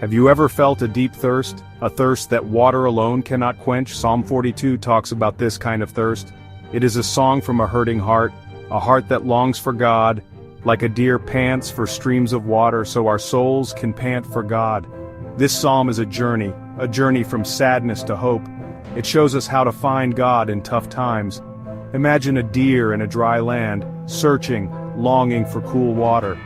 Have you ever felt a deep thirst? A thirst that water alone cannot quench? Psalm 42 talks about this kind of thirst. It is a song from a hurting heart, a heart that longs for God. Like a deer pants for streams of water, so our souls can pant for God. This psalm is a journey from sadness to hope. It shows us how to find God in tough times. Imagine a deer in a dry land, searching, longing for cool water.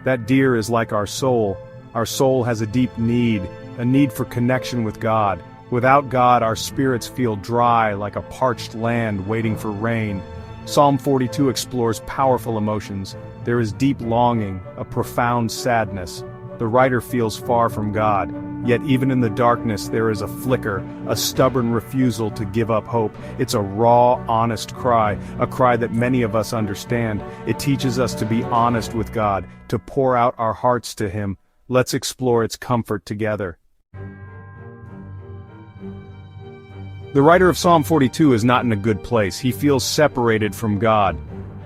That deer is like our soul. Our soul has a deep need, a need for connection with God. Without God, our spirits feel dry like a parched land waiting for rain. Psalm 42 explores powerful emotions. There is deep longing, a profound sadness. The writer feels far from God, yet even in the darkness there is a flicker, a stubborn refusal to give up hope. It's a raw, honest cry, a cry that many of us understand. It teaches us to be honest with God, to pour out our hearts to Him. Let's explore its comfort together. The writer of Psalm 42 is not in a good place. He feels separated from God.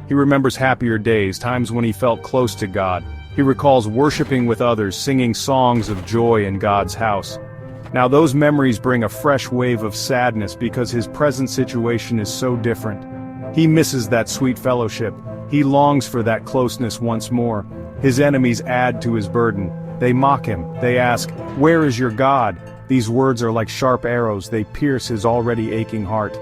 He remembers happier days, times when he felt close to God. He recalls worshiping with others, singing songs of joy in God's house. Now those memories bring a fresh wave of sadness because his present situation is so different. He misses that sweet fellowship. He longs for that closeness once more. His enemies add to his burden. They mock him. They ask, "Where is your God?" These words are like sharp arrows. They pierce his already aching heart.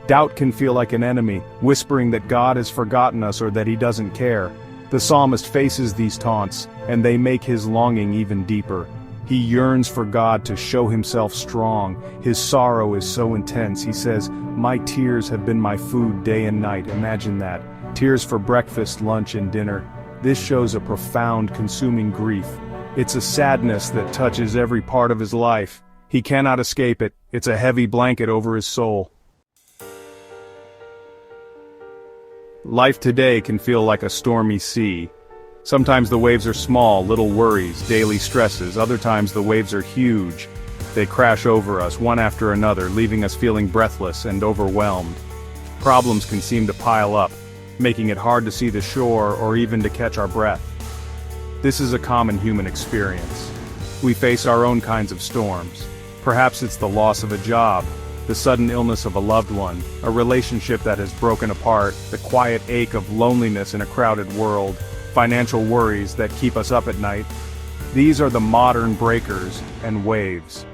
Doubt can feel like an enemy, whispering that God has forgotten us or that he doesn't care. The psalmist faces these taunts, and they make his longing even deeper. He yearns for God to show himself strong. His sorrow is so intense. He says, "My tears have been my food day and night." Imagine that. Tears for breakfast, lunch, and dinner. This shows a profound, consuming grief. It's a sadness that touches every part of his life. He cannot escape it. It's a heavy blanket over his soul. Life today can feel like a stormy sea. Sometimes the waves are small, little worries, daily stresses. Other times the waves are huge. They crash over us, one after another, leaving us feeling breathless and overwhelmed. Problems can seem to pile up, making it hard to see the shore or even to catch our breath. This is a common human experience. We face our own kinds of storms. Perhaps it's the loss of a job, the sudden illness of a loved one, a relationship that has broken apart, the quiet ache of loneliness in a crowded world, financial worries that keep us up at night. These are the modern breakers and waves.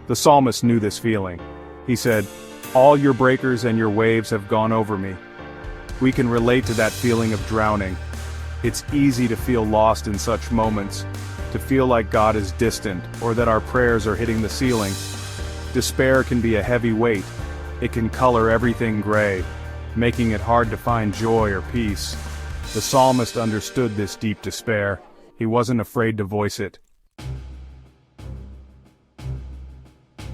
The psalmist knew this feeling. He said, "All your breakers and your waves have gone over me." We can relate to that feeling of drowning. It's easy to feel lost in such moments, to feel like God is distant or that our prayers are hitting the ceiling. Despair can be a heavy weight. It can color everything gray, making it hard to find joy or peace. The psalmist understood this deep despair. He wasn't afraid to voice it.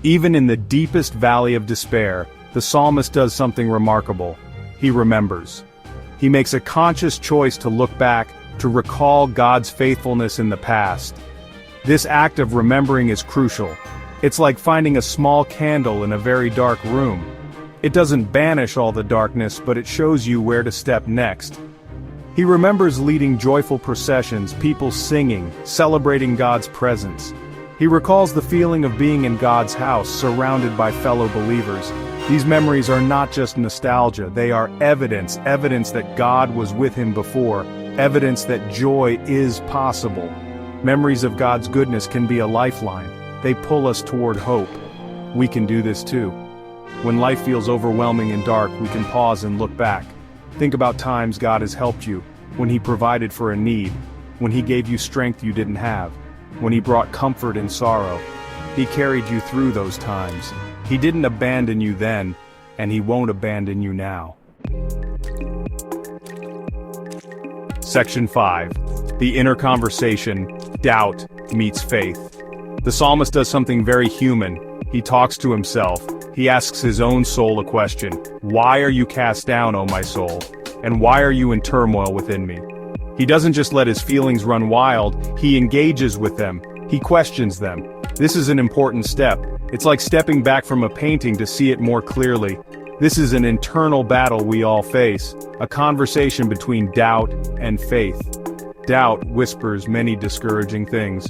Even in the deepest valley of despair, the psalmist does something remarkable. He remembers. He makes a conscious choice to look back, to recall God's faithfulness in the past. This act of remembering is crucial. It's like finding a small candle in a very dark room. It doesn't banish all the darkness, but it shows you where to step next. He remembers leading joyful processions, people singing, celebrating God's presence. He recalls the feeling of being in God's house, surrounded by fellow believers. These memories are not just nostalgia, they are evidence that God was with him before, evidence that joy is possible. Memories of God's goodness can be a lifeline. They pull us toward hope. We can do this too. When life feels overwhelming and dark, we can pause and look back. Think about times God has helped you, when He provided for a need, when He gave you strength you didn't have, when He brought comfort in sorrow. He carried you through those times. He didn't abandon you then, and He won't abandon you now. Section 5. The inner conversation, doubt meets faith. The psalmist does something very human. He talks to himself. He asks his own soul a question. Why are you cast down, O my soul? And why are you in turmoil within me? He doesn't just let his feelings run wild, he engages with them. He questions them. This is an important step. It's like stepping back from a painting to see it more clearly. This is an internal battle we all face, a conversation between doubt and faith. Doubt whispers many discouraging things.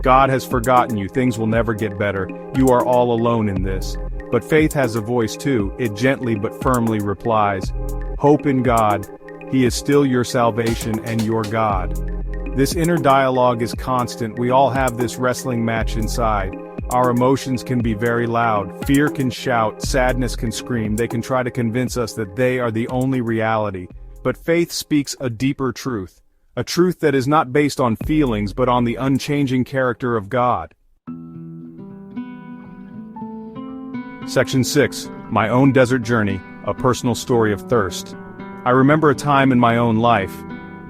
God has forgotten you, things will never get better, you are all alone in this. But faith has a voice too, it gently but firmly replies, hope in God, He is still your salvation and your God. This inner dialogue is constant, we all have this wrestling match inside. Our emotions can be very loud, fear can shout, sadness can scream, they can try to convince us that they are the only reality. But faith speaks a deeper truth. A truth that is not based on feelings but on the unchanging character of God. Section 6. My own desert journey, a personal story of thirst. I remember a time in my own life.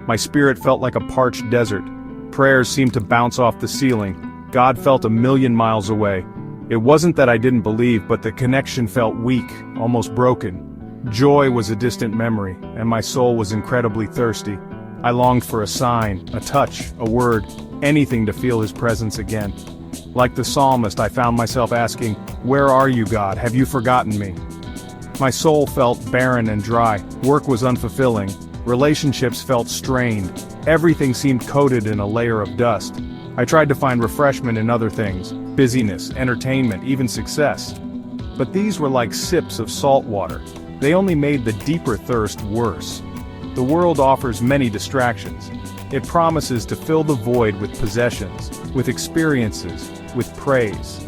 My spirit felt like a parched desert. Prayers seemed to bounce off the ceiling. God felt a million miles away. It wasn't that I didn't believe, but the connection felt weak, almost broken. Joy was a distant memory, and my soul was incredibly thirsty. I longed for a sign, a touch, a word, anything to feel His presence again. Like the psalmist, I found myself asking, "Where are you, God? Have you forgotten me?" My soul felt barren and dry, work was unfulfilling, relationships felt strained, everything seemed coated in a layer of dust. I tried to find refreshment in other things, busyness, entertainment, even success. But these were like sips of salt water. They only made the deeper thirst worse. The world offers many distractions. It promises to fill the void with possessions, with experiences, with praise.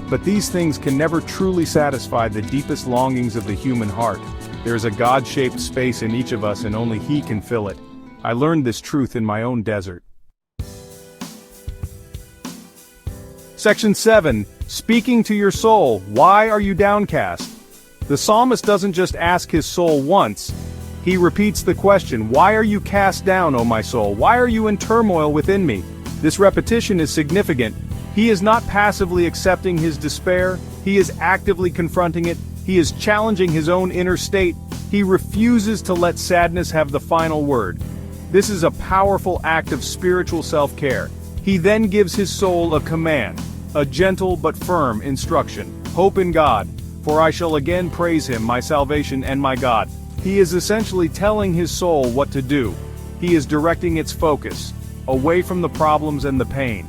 But these things can never truly satisfy the deepest longings of the human heart. There is a God-shaped space in each of us and only He can fill it. I learned this truth in my own desert. Section 7. Speaking to your soul, why are you downcast? The psalmist doesn't just ask his soul once. He repeats the question, why are you cast down, O my soul? Why are you in turmoil within me? This repetition is significant. He is not passively accepting his despair. He is actively confronting it. He is challenging his own inner state. He refuses to let sadness have the final word. This is a powerful act of spiritual self-care. He then gives his soul a command, a gentle but firm instruction. Hope in God, for I shall again praise Him, my salvation and my God. He is essentially telling his soul what to do. He is directing its focus, away from the problems and the pain,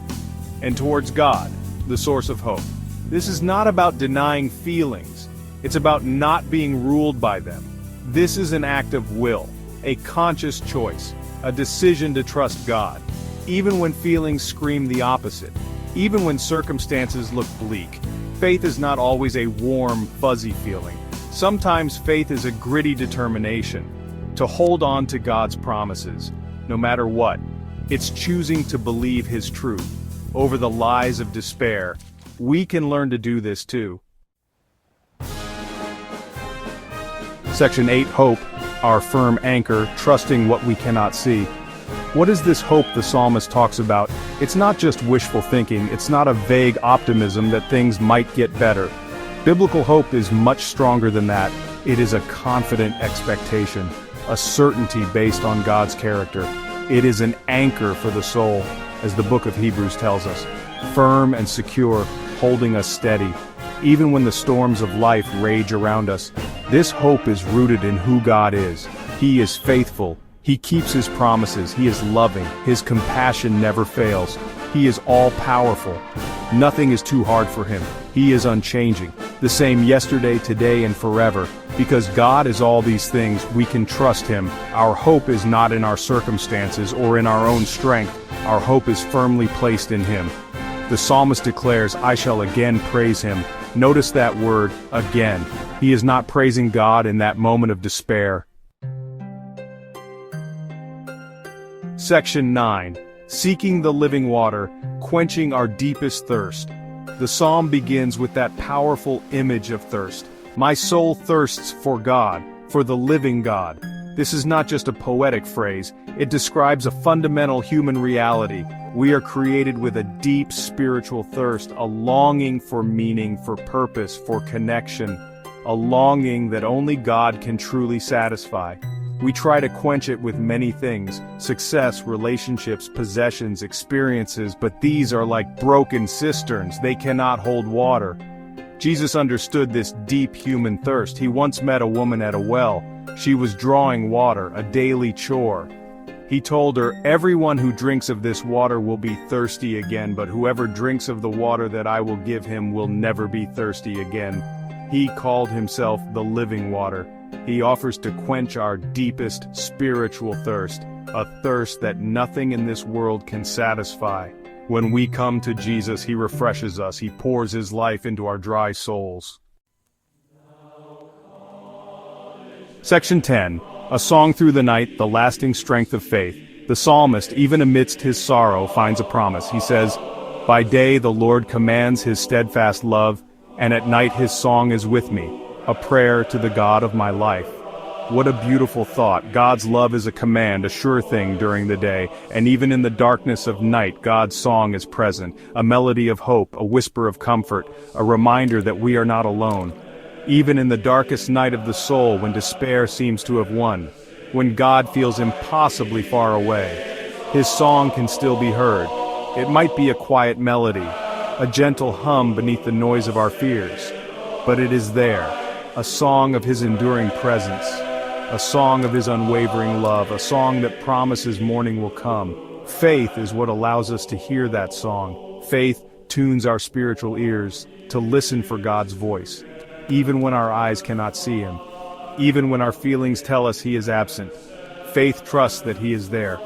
and towards God, the source of hope. This is not about denying feelings. It's about not being ruled by them. This is an act of will, a conscious choice, a decision to trust God, even when feelings scream the opposite, even when circumstances look bleak. Faith is not always a warm, fuzzy feeling. Sometimes faith is a gritty determination to hold on to God's promises, no matter what. It's choosing to believe His truth over the lies of despair. We can learn to do this too. Section 8. Hope, our firm anchor, trusting what we cannot see. What is this hope the psalmist talks about? It's not just wishful thinking, it's not a vague optimism that things might get better. Biblical hope is much stronger than that. It is a confident expectation, a certainty based on God's character. It is an anchor for the soul, as the book of Hebrews tells us, firm and secure, holding us steady. Even when the storms of life rage around us, this hope is rooted in who God is. He is faithful. He keeps His promises. He is loving. His compassion never fails. He is all-powerful. Nothing is too hard for Him. He is unchanging, the same yesterday, today, and forever. Because God is all these things, we can trust Him. Our hope is not in our circumstances or in our own strength. Our hope is firmly placed in Him. The psalmist declares, I shall again praise Him. Notice that word, again. He is not praising God in that moment of despair. Section 9. Seeking the living water, quenching our deepest thirst. The psalm begins with that powerful image of thirst. My soul thirsts for God, for the living God. This is not just a poetic phrase, it describes a fundamental human reality. We are created with a deep spiritual thirst, a longing for meaning, for purpose, for connection, a longing that only God can truly satisfy. We try to quench it with many things, success, relationships, possessions, experiences, but these are like broken cisterns, they cannot hold water. Jesus understood this deep human thirst. He once met a woman at a well. She was drawing water, a daily chore. He told her, "Everyone who drinks of this water will be thirsty again, but whoever drinks of the water that I will give him will never be thirsty again." He called himself the living water. He offers to quench our deepest spiritual thirst, a thirst that nothing in this world can satisfy. When we come to Jesus, he refreshes us. He pours his life into our dry souls. Section 10. A song through the night, the lasting strength of faith. The psalmist, even amidst his sorrow, finds a promise. He says, "By day the Lord commands his steadfast love, and at night his song is with me, a prayer to the God of my life." What a beautiful thought. God's love is a command, a sure thing during the day, and even in the darkness of night, God's song is present, a melody of hope, a whisper of comfort, a reminder that we are not alone. Even in the darkest night of the soul, when despair seems to have won, when God feels impossibly far away, his song can still be heard. It might be a quiet melody, a gentle hum beneath the noise of our fears, but it is there, a song of his enduring presence, a song of his unwavering love, a song that promises morning will come. Faith is what allows us to hear that song. Faith tunes our spiritual ears to listen for God's voice, even when our eyes cannot see him, even when our feelings tell us he is absent. Faith trusts that he is there,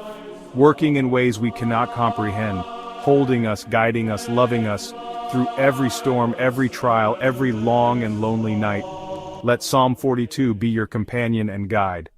working in ways we cannot comprehend, holding us, guiding us, loving us, through every storm, every trial, every long and lonely night. Let Psalm 42 be your companion and guide.